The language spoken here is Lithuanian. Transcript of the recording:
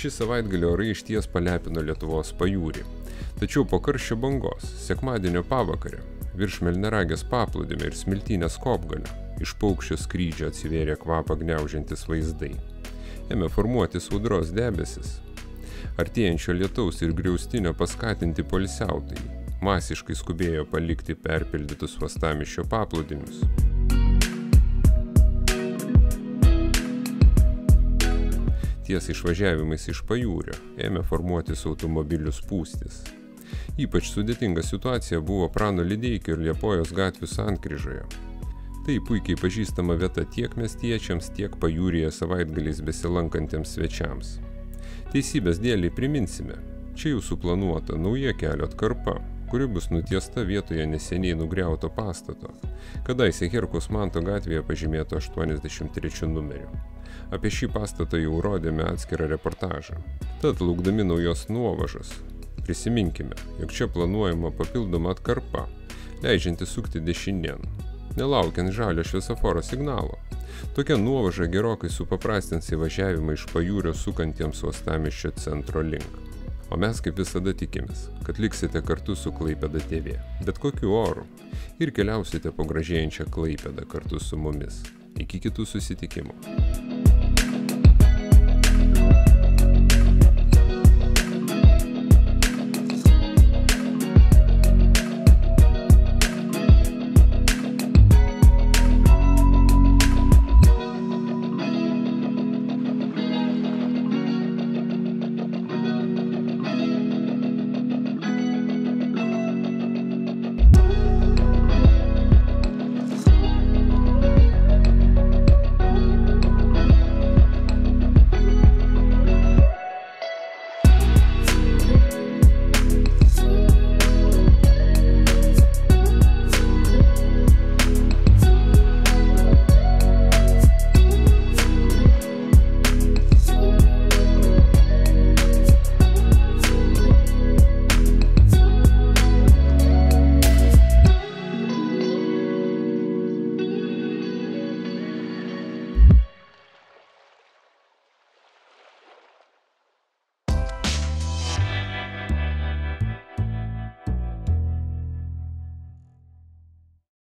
Šį savaitgalį orai išties palepino Lietuvos pajūrį. Tačiau po karščio bangos, sekmadienio pavakarę, virš Melnragės paplūdimio ir Smiltynės kopgalio, iš paukščio skrydžio atsivėrė kvapą gniaužiantis vaizdai. Ėmė formuotis audros debesis. Artėjančio lietaus ir griaustinio paskatinti poilsiautojai masiškai skubėjo palikti perpildytus uostamiesčio paplūdimius. Ties išvažiavimais iš pajūrio ėmė formuotis automobilių spūstys. Ypač sudėtinga situacija buvo Prano Lideikio ir Liepojos gatvių sankryžoje. Tai puikiai pažįstama vieta tiek miestiečiams, tiek pajūryje savaitgaliais besilankantiems svečiams. Teisybės dėlei priminsime, čia jau suplanuota nauja kelio atkarpa, kuri bus nutiesta vietoje neseniai nugriauto pastato, kadaise Herkaus Manto gatvėje pažymėto 83 numeriu. Apie šį pastatą jau rodėme atskirą reportažą. Tad laukdami naujos nuovažos, prisiminkime, jog čia planuojama papildoma atkarpa, leidžianti sukti dešinėn, nelaukiant žalio šviesoforo signalo. Tokia nuovaža gerokai supaprastins įvažiavimą iš pajūrio sukantiems uostamiesčio centro link. O mes kaip visada tikimės, kad liksite kartu su Klaipėda TV, bet kokiu oru, ir keliausite po gražėjančią Klaipėdą kartu su mumis. Iki kitų susitikimų.